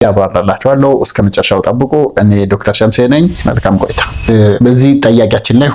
ያባራላችኋለሁ። እስከ መጨረሻው ጠብቁ። እኔ ዶክተር ሸምሴ ነኝ። መልካም ቆይታ። በዚህ ጥያቄያችን ላይ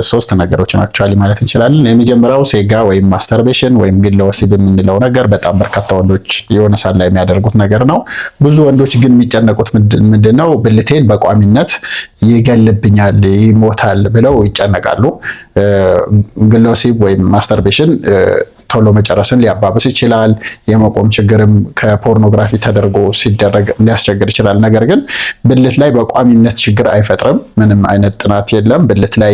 ሶስት ነገሮችን አክቹአሊ ማለት እንችላለን። የመጀመሪያው ሴጋ ወይም ማስተርቤሽን ወይም ግለ ወሲብ የምንለው ነገር በጣም በርካታ ወንዶች የሆነ ሰዓት ላይ የሚያደርጉት ነገር ነው። ብዙ ወንዶች ግን የሚጨነቁት ምንድነው? ብልቴን በቋሚነት ይገልብኛል፣ ይሞታል ብለው ይጨነቃሉ። ግለ ወሲብ ወይም ማስተርቤሽን ቶሎ መጨረስን ሊያባብስ ይችላል። የመቆም ችግርም ከፖርኖግራፊ ተደርጎ ሲደረግ ሊያስቸግር ይችላል። ነገር ግን ብልት ላይ በቋሚነት ችግር አይፈጥርም። ምንም አይነት ጥናት የለም። ብልት ላይ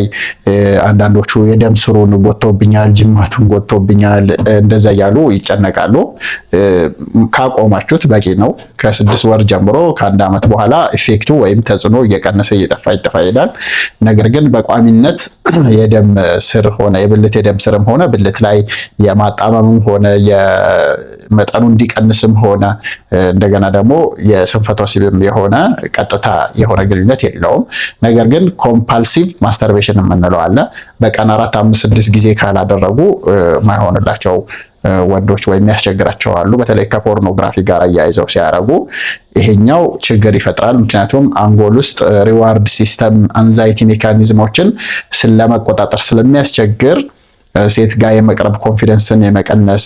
አንዳንዶቹ የደም ስሩን ጎቶብኛል፣ ጅማቱን ጎቶብኛል እንደዛ እያሉ ይጨነቃሉ። ካቆማችሁት በቂ ነው። ከ6 ወር ጀምሮ ከ1 ዓመት በኋላ ኢፌክቱ ወይም ተጽዕኖ እየቀነሰ እየጠፋ ይሄዳል። ነገር ግን በቋሚነት የደም ስር ሆነ የብልት የደም ስርም ሆነ ብልት ላይ የማጣመምም ሆነ የመጠኑ እንዲቀንስም ሆነ እንደገና ደግሞ የስንፈተ ወሲብም የሆነ ቀጥታ የሆነ ግንኙነት የለውም። ነገር ግን ኮምፓልሲቭ ማስተርቤሽን የምንለው አለ። በቀን 4፣ 5፣ 6 ጊዜ ካላደረጉ ማይሆንላቸው ወንዶች ወይም ያስቸግራቸው አሉ። በተለይ ከፖርኖግራፊ ጋር አያይዘው ሲያረጉ ይሄኛው ችግር ይፈጥራል። ምክንያቱም አንጎል ውስጥ ሪዋርድ ሲስተም አንዛይቲ ሜካኒዝሞችን ስለመቆጣጠር ስለሚያስቸግር ሴት ጋር የመቅረብ ኮንፊደንስን የመቀነስ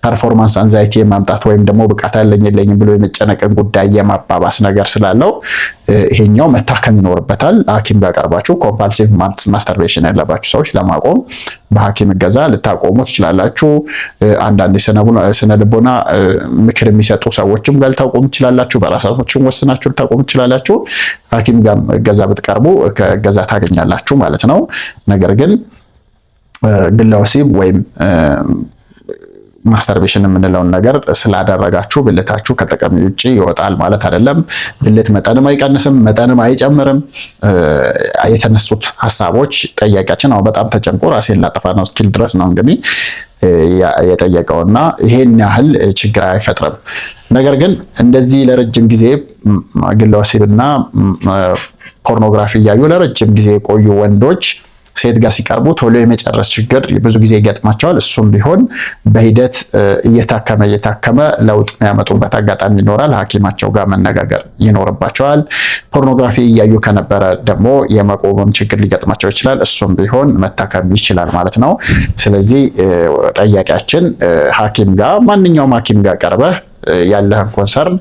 ፐርፎርማንስ አንዛይቲ የማምጣት ወይም ደግሞ ብቃት ያለኝ የለኝም ብሎ የመጨነቅን ጉዳይ የማባባስ ነገር ስላለው ይሄኛው መታከም ይኖርበታል። ሐኪም ጋር ቀርባችሁ ኮምፓልሲቭ ማስተርቤሽን ያለባችሁ ሰዎች ለማቆም በሐኪም እገዛ ልታቆሙ ትችላላችሁ። አንዳንድ ስነ ልቦና ምክር የሚሰጡ ሰዎችም ጋር ልታቆሙ ትችላላችሁ። በራሳችሁም ወስናችሁ ልታቆሙ ትችላላችሁ። ሐኪም ጋር እገዛ ብትቀርቡ ከእገዛ ታገኛላችሁ ማለት ነው። ነገር ግን ግለ ወሲብ ወይም ማስተርቤሽን የምንለውን ነገር ስላደረጋችሁ ብልታችሁ ከጥቅም ውጪ ይወጣል ማለት አይደለም። ብልት መጠንም አይቀንስም፣ መጠንም አይጨምርም። የተነሱት ሀሳቦች ጠያቂያችን በጣም ተጨንቆ ራሴን ላጠፋ ነው እስኪል ድረስ ነው እንግዲህ የጠየቀውና ይሄን ያህል ችግር አይፈጥርም። ነገር ግን እንደዚህ ለረጅም ጊዜ ግለ ወሲብና ፖርኖግራፊ እያዩ ለረጅም ጊዜ የቆዩ ወንዶች ሴት ጋር ሲቀርቡ ቶሎ የመጨረስ ችግር ብዙ ጊዜ ይገጥማቸዋል። እሱም ቢሆን በሂደት እየታከመ ለውጥ የሚያመጡበት አጋጣሚ ይኖራል። ሐኪማቸው ጋር መነጋገር ይኖርባቸዋል። ፖርኖግራፊ እያዩ ከነበረ ደግሞ የመቆምም ችግር ሊገጥማቸው ይችላል። እሱም ቢሆን መታከም ይችላል ማለት ነው። ስለዚህ ጠያቂያችን ሐኪም ጋር ማንኛውም ሐኪም ጋር ቀርበህ ያለህን ኮንሰርን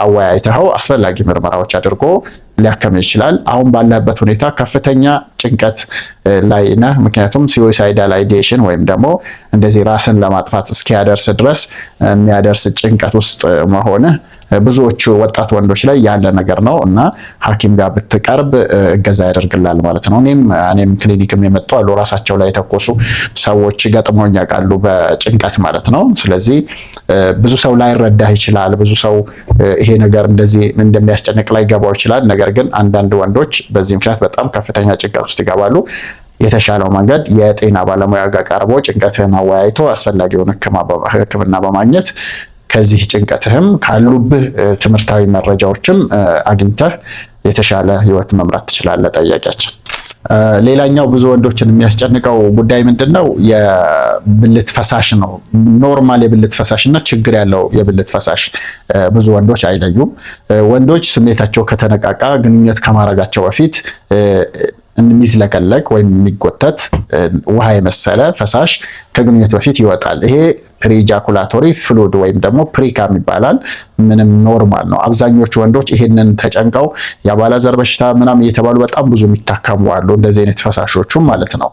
አወያይተኸው አስፈላጊ ምርመራዎች አድርጎ ሊያከም ይችላል። አሁን ባለበት ሁኔታ ከፍተኛ ጭንቀት ላይ ነህ። ምክንያቱም suicidal ideation ወይም ደግሞ እንደዚህ ራስን ለማጥፋት እስኪያደርስ ድረስ የሚያደርስ ጭንቀት ውስጥ መሆንህ ብዙዎቹ ወጣት ወንዶች ላይ ያለ ነገር ነው እና ሐኪም ጋር ብትቀርብ እገዛ ያደርግላል ማለት ነው። እኔም ክሊኒክም የመጡ አሉ ራሳቸው ላይ የተኮሱ ሰዎች ገጥሞኝ ያውቃሉ በጭንቀት ማለት ነው። ስለዚህ ብዙ ሰው ላይረዳህ ይችላል። ብዙ ሰው ይሄ ነገር እንደዚህ እንደሚያስጨንቅ ላይ ገባው ይችላል። ነገር ግን አንዳንድ ወንዶች በዚህ ምክንያት በጣም ከፍተኛ ጭንቀት ውስጥ ይገባሉ። የተሻለው መንገድ የጤና ባለሙያ ጋር ቀርቦ ጭንቀትህን አወያይቶ አስፈላጊውን ሕክምና በማግኘት ከዚህ ጭንቀትህም ካሉብህ ትምህርታዊ መረጃዎችም አግኝተህ የተሻለ ህይወት መምራት ትችላለህ። ጠያቂያችን ሌላኛው ብዙ ወንዶችን የሚያስጨንቀው ጉዳይ ምንድነው? የብልት ፈሳሽ ነው። ኖርማል የብልት ፈሳሽ እና ችግር ያለው የብልት ፈሳሽ ብዙ ወንዶች አይለዩም። ወንዶች ስሜታቸው ከተነቃቃ ግንኙነት ከማድረጋቸው በፊት የሚዝለቀለቅ ወይም የሚጎተት ውሃ የመሰለ ፈሳሽ ከግንኙነት በፊት ይወጣል። ይሄ ፕሪጃኩላቶሪ ፍሉድ ወይም ደግሞ ፕሪካም ይባላል። ምንም ኖርማል ነው። አብዛኞቹ ወንዶች ይሄንን ተጨንቀው የአባላዘር በሽታ ምናምን እየተባሉ በጣም ብዙ የሚታከሙ አሉ። እንደዚህ አይነት ፈሳሾቹም ማለት ነው።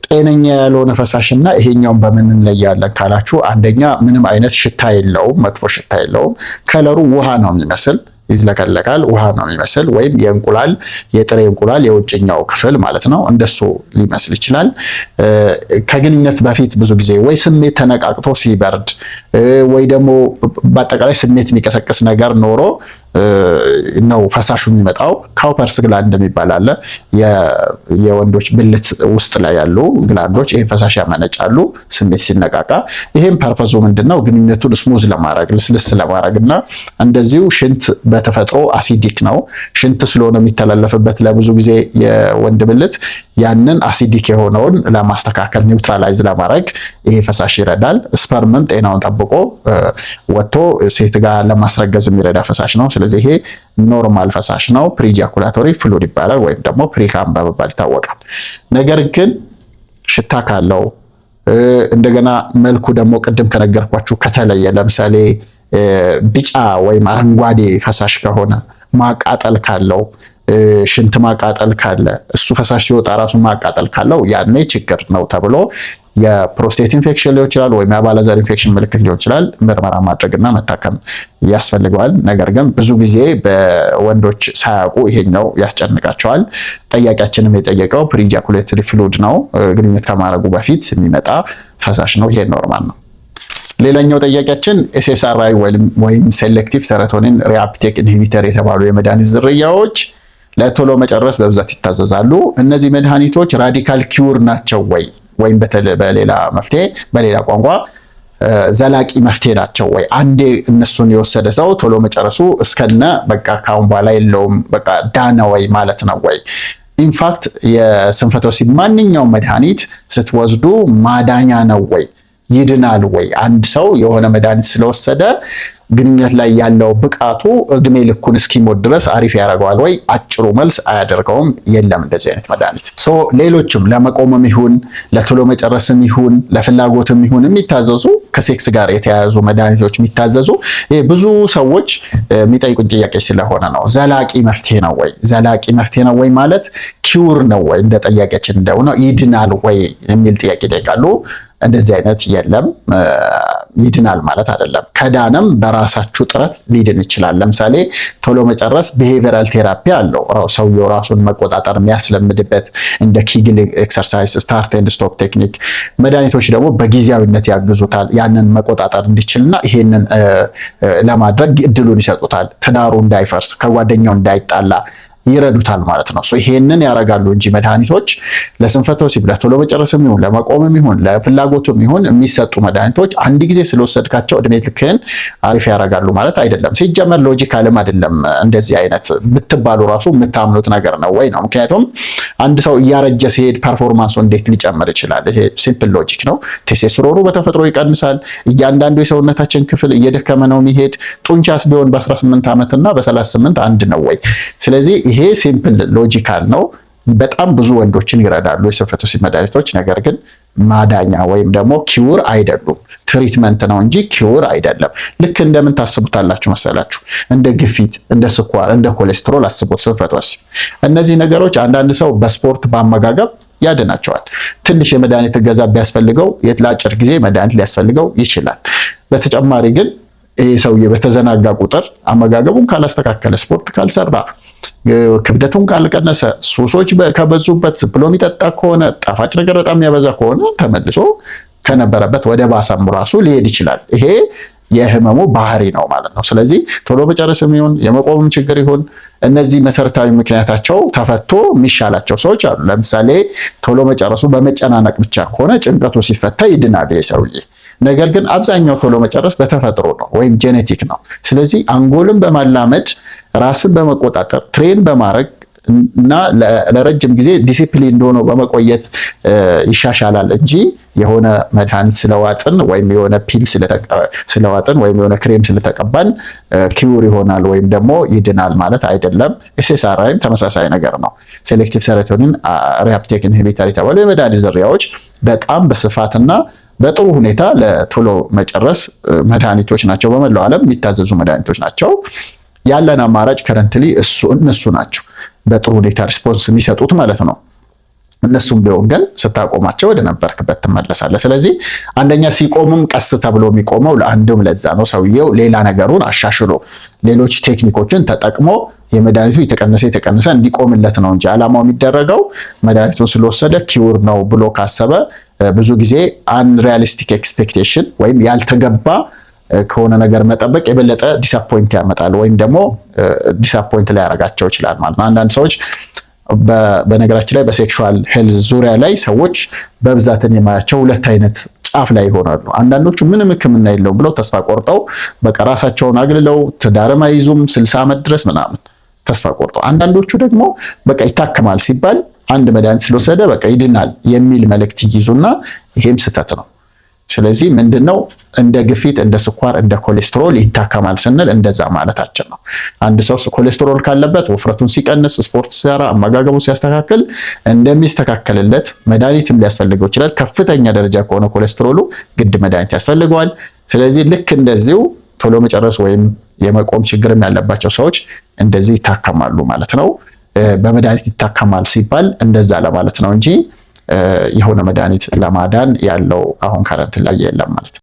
ጤነኛ ያልሆነ ፈሳሽና ይሄኛውን በምን እንለያለን ካላችሁ፣ አንደኛ ምንም አይነት ሽታ የለውም፣ መጥፎ ሽታ የለውም። ከለሩ ውሃ ነው የሚመስል ይዝለቀለቃል፣ ውሃ ነው የሚመስል ወይም የጥሬ እንቁላል የውጭኛው ክፍል ማለት ነው። እንደሱ ሊመስል ይችላል። ከግንኙነት በፊት ብዙ ጊዜ ወይ ስሜት ተነቃቅቶ ሲበርድ ወይ ደግሞ በአጠቃላይ ስሜት የሚቀሰቅስ ነገር ኖሮ ነው ፈሳሹ የሚመጣው። ካውፐርስ ግላንድ የሚባል አለ። የወንዶች ብልት ውስጥ ላይ ያሉ ግላንዶች ይሄን ፈሳሽ ያመነጫሉ ስሜት ሲነቃቃ። ይሄን ፐርፐዙ ምንድነው? ግንኙነቱን ስሙዝ ለማድረግ ልስልስ ለማድረግ እና እንደዚሁ ሽንት በተፈጥሮ አሲዲክ ነው። ሽንት ስለሆነ የሚተላለፍበት ለብዙ ጊዜ የወንድ ብልት ያንን አሲዲክ የሆነውን ለማስተካከል ኒውትራላይዝ ለማድረግ ይሄ ፈሳሽ ይረዳል። ስፐርምም ጤናውን ጠብቆ ወጥቶ ሴት ጋር ለማስረገዝ የሚረዳ ፈሳሽ ነው። ስለዚህ ይሄ ኖርማል ፈሳሽ ነው። ፕሪጃኩላቶሪ ፍሉድ ይባላል ወይም ደግሞ ፕሪካም በመባል ይታወቃል። ነገር ግን ሽታ ካለው እንደገና መልኩ ደግሞ ቅድም ከነገርኳችሁ ከተለየ ለምሳሌ ቢጫ ወይም አረንጓዴ ፈሳሽ ከሆነ ማቃጠል ካለው ሽንት ማቃጠል ካለ እሱ ፈሳሽ ሲወጣ ራሱ ማቃጠል ካለው ያኔ ችግር ነው ተብሎ የፕሮስቴት ኢንፌክሽን ሊሆን ይችላል ወይም የአባለዘር ኢንፌክሽን ምልክት ሊሆን ይችላል። ምርመራ ማድረግና መታከም ያስፈልገዋል። ነገር ግን ብዙ ጊዜ በወንዶች ሳያውቁ ይሄኛው ያስጨንቃቸዋል። ጠያቂያችንም የጠየቀው ፕሪጃኩሌተሪ ፍሉድ ነው፣ ግንኙነት ከማድረጉ በፊት የሚመጣ ፈሳሽ ነው። ይሄ ኖርማል ነው። ሌላኛው ጠያቂያችን ኤስኤስአርአይ ወይም ሴሌክቲቭ ሰሮቶኒን ሪአፕቴክ ኢንሂቢተር የተባሉ የመድኃኒት ዝርያዎች ለቶሎ መጨረስ በብዛት ይታዘዛሉ። እነዚህ መድኃኒቶች ራዲካል ኪውር ናቸው ወይ ወይም በሌላ መፍትሄ በሌላ ቋንቋ ዘላቂ መፍትሄ ናቸው ወይ? አንዴ እነሱን የወሰደ ሰው ቶሎ መጨረሱ እስከነ በቃ ካሁን በኋላ የለውም በቃ ዳነ ወይ ማለት ነው ወይ? ኢንፋክት የስንፈተ ወሲብ ማንኛውም መድኃኒት ስትወስዱ ማዳኛ ነው ወይ? ይድናል ወይ? አንድ ሰው የሆነ መድኃኒት ስለወሰደ ግንኙነት ላይ ያለው ብቃቱ እድሜ ልኩን እስኪሞት ድረስ አሪፍ ያደርገዋል ወይ? አጭሩ መልስ አያደርገውም። የለም እንደዚህ አይነት መድኃኒት። ሌሎችም ለመቆምም ይሁን ለቶሎ መጨረስም ይሁን ለፍላጎትም ይሁን የሚታዘዙ ከሴክስ ጋር የተያያዙ መድኃኒቶች የሚታዘዙ ብዙ ሰዎች የሚጠይቁን ጥያቄ ስለሆነ ነው። ዘላቂ መፍትሄ ነው ወይ? ዘላቂ መፍትሄ ነው ወይ ማለት ኪውር ነው ወይ? እንደ ጠያቄያችን እንደሆነ ይድናል ወይ የሚል ጥያቄ ይጠይቃሉ። እንደዚህ አይነት የለም። ይድናል ማለት አይደለም። ከዳነም በራሳችሁ ጥረት ሊድን ይችላል። ለምሳሌ ቶሎ መጨረስ ቢሄቪየራል ቴራፒ አለው። ሰውየው ራሱን መቆጣጠር የሚያስለምድበት እንደ ኪግል ኤክሰርሳይዝ፣ ስታርት ኤንድ ስቶፕ ቴክኒክ። መድኃኒቶች ደግሞ በጊዜያዊነት ያግዙታል ያንን መቆጣጠር እንዲችልና ይሄንን ለማድረግ እድሉን ይሰጡታል። ትዳሩ እንዳይፈርስ ከጓደኛው እንዳይጣላ ይረዱታል ማለት ነው። ይሄንን ያደርጋሉ እንጂ መድኃኒቶች ለስንፈተ ወሲብ ለቶሎ መጨረስም ይሁን ለመቆምም ይሁን ለፍላጎቱም ይሁን የሚሰጡ መድኃኒቶች አንድ ጊዜ ስለወሰድካቸው እድሜ ልክህን አሪፍ ያደርጋሉ ማለት አይደለም። ሲጀመር ሎጂካልም አይደለም። እንደዚህ አይነት ብትባሉ ራሱ የምታምኑት ነገር ነው ወይ ነው። ምክንያቱም አንድ ሰው እያረጀ ሲሄድ ፐርፎርማንሱ እንዴት ሊጨምር ይችላል? ይሄ ሲምፕል ሎጂክ ነው። ቴስቴስትሮኑ በተፈጥሮ ይቀንሳል። እያንዳንዱ የሰውነታችን ክፍል እየደከመ ነው የሚሄድ። ጡንቻስ ቢሆን በ18 ዓመት እና በ38 አንድ ነው ወይ? ስለዚህ ይሄ ሲምፕል ሎጂካል ነው። በጣም ብዙ ወንዶችን ይረዳሉ የስንፈተ ወሲብ መድኃኒቶች። ነገር ግን ማዳኛ ወይም ደግሞ ኪውር አይደሉም። ትሪትመንት ነው እንጂ ኪውር አይደለም። ልክ እንደምን ታስቡታላችሁ መሰላችሁ? እንደ ግፊት፣ እንደ ስኳር፣ እንደ ኮሌስትሮል አስቡት ስንፈተ ወሲብ። እነዚህ ነገሮች አንዳንድ ሰው በስፖርት በአመጋገብ ያድናቸዋል። ትንሽ የመድኃኒት እገዛ ቢያስፈልገው ለአጭር ጊዜ መድኃኒት ሊያስፈልገው ይችላል። በተጨማሪ ግን ይህ ሰውዬ በተዘናጋ ቁጥር አመጋገቡን ካላስተካከለ፣ ስፖርት ካልሰራ፣ ክብደቱን ካልቀነሰ፣ ሱሶች ከበዙበት፣ ብሎ የሚጠጣ ከሆነ፣ ጣፋጭ ነገር በጣም የሚያበዛ ከሆነ ተመልሶ ከነበረበት ወደ ባሰም ራሱ ሊሄድ ይችላል። ይሄ የህመሙ ባህሪ ነው ማለት ነው። ስለዚህ ቶሎ መጨረስም ይሁን የመቆምም ችግር ይሁን እነዚህ መሰረታዊ ምክንያታቸው ተፈቶ የሚሻላቸው ሰዎች አሉ። ለምሳሌ ቶሎ መጨረሱ በመጨናነቅ ብቻ ከሆነ ጭንቀቱ ሲፈታ ይድናል ይሄ ሰውዬ። ነገር ግን አብዛኛው ቶሎ መጨረስ በተፈጥሮ ነው ወይም ጄኔቲክ ነው። ስለዚህ አንጎልን በማላመድ ራስን በመቆጣጠር ትሬን በማድረግ እና ለረጅም ጊዜ ዲሲፕሊን እንደሆነ በመቆየት ይሻሻላል እንጂ የሆነ መድኃኒት ስለዋጥን ወይም የሆነ ፒል ስለዋጥን ወይም የሆነ ክሬም ስለተቀባን ኪውር ይሆናል ወይም ደግሞ ይድናል ማለት አይደለም። ኤስኤስአርአይም ተመሳሳይ ነገር ነው። ሴሌክቲቭ ሰሮቶኒን ሪአፕቴክ ኢንሂቢተር የተባሉ የመድኃኒት ዝርያዎች በጣም በስፋትና በጥሩ ሁኔታ ለቶሎ መጨረስ መድኃኒቶች ናቸው። በመላው ዓለም የሚታዘዙ መድኃኒቶች ናቸው። ያለን አማራጭ ከረንትሊ እነሱ ናቸው በጥሩ ሁኔታ ሪስፖንስ የሚሰጡት ማለት ነው። እነሱም ቢሆን ግን ስታቆማቸው ወደ ነበርክበት ትመለሳለህ። ስለዚህ አንደኛ ሲቆምም ቀስ ተብሎ የሚቆመው ለአንድም ለዛ ነው። ሰውየው ሌላ ነገሩን አሻሽሎ ሌሎች ቴክኒኮችን ተጠቅሞ የመድኃኒቱ የተቀነሰ እንዲቆምለት ነው እንጂ ዓላማው የሚደረገው መድኃኒቱን ስለወሰደ ኪውር ነው ብሎ ካሰበ ብዙ ጊዜ አንሪያሊስቲክ ኤክስፔክቴሽን ወይም ያልተገባ ከሆነ ነገር መጠበቅ የበለጠ ዲስአፖይንት ያመጣል ወይም ደግሞ ዲስአፖይንት ላይ ያደርጋቸው ይችላል ማለት ነው። አንዳንድ ሰዎች በነገራችን ላይ በሴክሹዋል ሄልዝ ዙሪያ ላይ ሰዎች በብዛትን የማያቸው ሁለት አይነት ጫፍ ላይ ይሆናሉ። አንዳንዶቹ ምንም ሕክምና የለውም ብለው ተስፋ ቆርጠው በቃ ራሳቸውን አግልለው ትዳርም አይዙም 60 ዓመት ድረስ ምናምን ተስፋ ቆርጠው፣ አንዳንዶቹ ደግሞ በቃ ይታከማል ሲባል አንድ መድኃኒት ስለወሰደ በቃ ይድናል የሚል መልእክት ይይዙና ይሄም ስህተት ነው። ስለዚህ ምንድነው እንደ ግፊት፣ እንደ ስኳር፣ እንደ ኮሌስትሮል ይታከማል ስንል እንደዛ ማለታችን ነው። አንድ ሰው ኮሌስትሮል ካለበት ውፍረቱን ሲቀንስ፣ ስፖርት ሲሰራ፣ አመጋገቡን ሲያስተካክል እንደሚስተካከልለት መድኃኒትም ሊያስፈልገው ይችላል። ከፍተኛ ደረጃ ከሆነ ኮሌስትሮሉ ግድ መድኃኒት ያስፈልገዋል። ስለዚህ ልክ እንደዚሁ ቶሎ መጨረስ ወይም የመቆም ችግርም ያለባቸው ሰዎች እንደዚህ ይታከማሉ ማለት ነው። በመድኃኒት ይታከማል ሲባል እንደዛ ለማለት ነው እንጂ የሆነ መድኃኒት ለማዳን ያለው አሁን ከረንት ላይ የለም ማለት ነው።